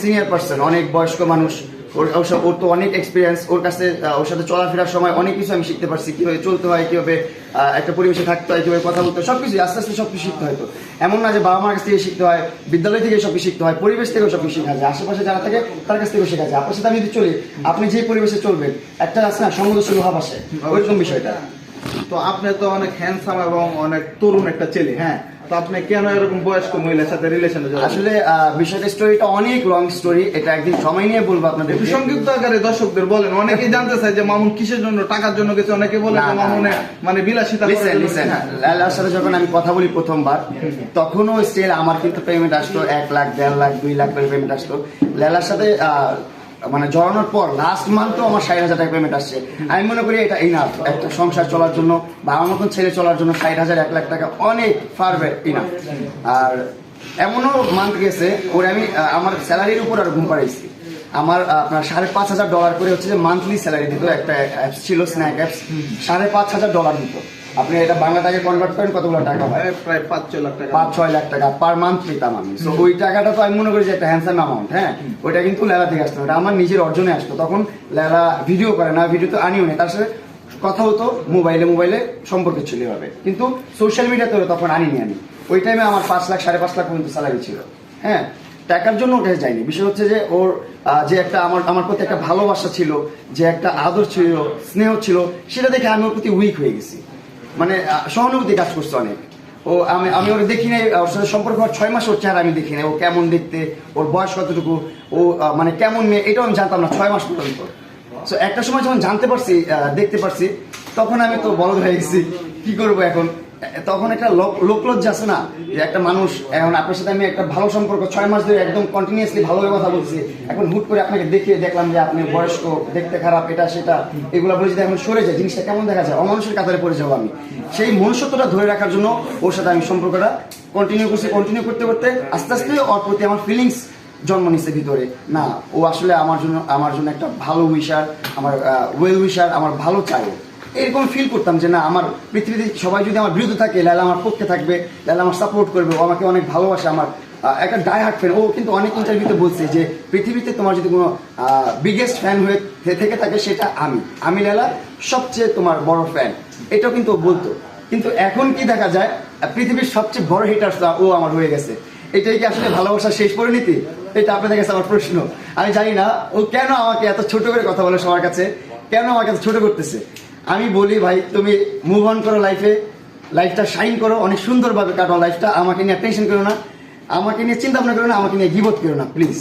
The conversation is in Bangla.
সিনিয়র পার্সন, অনেক বয়স্ক মানুষ, ওর তো অনেক এক্সপিরিয়েন্স, ওর কাছে ওর সাথে চলাফেরার সময় অনেক কিছু আমি শিখতে পারছি, কিভাবে চলতে হয়, কিভাবে একটা পরিবেশে থাকতে হয়, কিভাবে কথা বলতে হয়, সবকিছু আস্তে আস্তে সবকিছু শিখতে হয়। তো এমন না যে বাবা মার কাছ থেকে শিখতে হয়, বিদ্যালয় থেকে সবকিছু শিখতে হয়, পরিবেশ থেকেও সবকিছু শেখা যায়, আশেপাশে যারা থাকে তার কাছ থেকেও শেখা যায়। আপনার সাথে আমি যদি চলি, আপনি যে পরিবেশে চলবেন, একটা আছে না সমুদ্র লোহা পাশে, ওইরকম বিষয়টা। তো আপনি তো অনেক হ্যান্ডসাম এবং অনেক তরুণ একটা ছেলে, হ্যাঁ, তো আপনি কেন এরকম বয়স্ক মহিলার সাথে রিলেশনে জড়ালেন? আসলে বিষয়টা স্টোরিটা অনেক লং স্টোরি, এটা একদিন সময় নিয়ে বলবো আপনাদের। একটু সংক্ষিপ্ত আকারে দর্শকদের বলেন। অনেকেই জানতে চায় যে মামুন কিসের জন্য, টাকার জন্য গেছে, অনেকে বলে যে মামুনে মানে বিলাসিতা করার জন্য। লিসেন, লালার সাথে যখন আমি কথা বলি প্রথমবার, তখনও স্টিল আমার কিন্তু পেমেন্ট আসতো 1 লাখ, 1.5 লাখ, 2 লাখ করে পেমেন্ট আসতো। লালার সাথে মানে জড়ানোর পর লাস্ট মান্থও আমার 60,000 টাকা পেমেন্ট আসছে। আমি মনে করি এটা ইনাফ একটা সংসার চলার জন্য বা আমার মতন ছেলে চলার জন্য। 60,000, 1 লাখ টাকা অনেক ফারবে ইনাফ। আর এমনও মান্থ গেছে ওরে আমি আমার স্যালারির উপর আর ঘুম পাড়াইছি। আমার আপনার $5,500 করে হচ্ছে যে মান্থলি স্যালারি দিত, একটা অ্যাপস ছিল স্ন্যাক অ্যাপস, $5,500 দিত। আপনি এটা বাংলা টাকায় কনভার্ট করেন কতগুলো টাকা হয়? প্রায় 5-6 লাখ টাকা, 5-6 লাখ টাকা পার মান্থ পেতাম আমি। তো ওই টাকাটা তো আমি মনে করি যে একটা হ্যান্ডসাম অ্যামাউন্ট। হ্যাঁ, ওইটা কিন্তু লেলা থেকে আসতো, ওটা আমার নিজের অর্জনে আসতো। তখন লেলা ভিডিও করে না, ভিডিও তো আনিও না, তার সাথে কথা হতো মোবাইলে সম্পর্ক ছিল এভাবে, কিন্তু সোশ্যাল মিডিয়াতে তখন আনিনি আমি। ওই টাইমে আমার 5 লাখ 5.5 লাখ পর্যন্ত স্যালারি ছিল। হ্যাঁ, টাকার জন্য ওটা যায়নি। বিষয় হচ্ছে যে ওর যে একটা আমার প্রতি একটা ভালোবাসা ছিল, যে একটা আদর ছিল, স্নেহ ছিল, সেটা দেখে আমি ওর প্রতি উইক হয়ে গেছি। মানে সহানুভূতি কাজ করছে অনেক। ও আমি ওর দেখি নাই, ওর সাথে সম্পর্ক 6 মাস ওর চেহারা আমি দেখি নাই, ও কেমন দেখতে, ওর বয়স কতটুকু, ও মানে কেমন মেয়ে, এটাও আমি জানতাম না 6 মাস পর্যন্ত। তো একটা সময় যখন জানতে পারছি, দেখতে পারছি, তখন আমি তো বড় হয়ে গেছি, কি করবো এখন। তখন একটা লোকলজ্জা আছে না, যে একটা মানুষ, এখন আপনার সাথে আমি একটা ভালো সম্পর্ক 6 মাস ধরে একদম কন্টিনিউয়াসলি ভালোভাবে কথা বলছি, এখন হুট করে আপনাকে দেখে দেখলাম যে আপনি বয়স্ক, দেখতে খারাপ, এটা সেটা, এগুলো বলে যদি এখন সরে যায়, জিনিসটা কেমন দেখা যায়, অমানুষের কাতারে পড়ে যাবো আমি। সেই মনুষ্যত্বটা ধরে রাখার জন্য ওর সাথে আমি সম্পর্কটা কন্টিনিউ করতে করতে আস্তে আস্তে ওর প্রতি আমার ফিলিংস জন্ম নিচ্ছে ভিতরে। না, ও আসলে আমার জন্য একটা ভালো উইশার, আমার ওয়েল উইশার, আমার ভালো চায়। এরকম ফিল করতাম যে না, আমার পৃথিবীতে সবাই যদি আমার বিরুদ্ধে থাকে, লালা আমার পক্ষে থাকবে, লালা আমার সাপোর্ট করবে, ও আমাকে অনেক ভালোবাসে, আমার একটা ডাই হার্ট ফ্যান। ও কিন্তু অনেক ইন্টারভিউতে বলছে যে পৃথিবীতে তোমার যদি কোনো বিগেস্ট ফ্যান হয়ে থেকে থাকে, সেটা আমি লালা সবচেয়ে তোমার বড় ফ্যান, এটাও কিন্তু ও বলতো। কিন্তু এখন কি দেখা যায়, পৃথিবীর সবচেয়ে বড় হিটার ও আমার হয়ে গেছে। এটাই কি আসলে ভালোবাসার শেষ পরিণতি? এটা আপনাদের কাছে আমার প্রশ্ন। আমি জানি না ও কেন আমাকে এত ছোট করে কথা বলে সবার কাছে, কেন আমাকে এত ছোট করতেছে। আমি বলি ভাই, তুমি মুভ অন করো, লাইফটা শাইন করো, অনেক সুন্দরভাবে কাটো লাইফটা। আমাকে নিয়ে টেনশন করো না, আমাকে নিয়ে চিন্তা ভাবনা করো না, আমাকে নিয়ে গিবত করো না প্লিজ।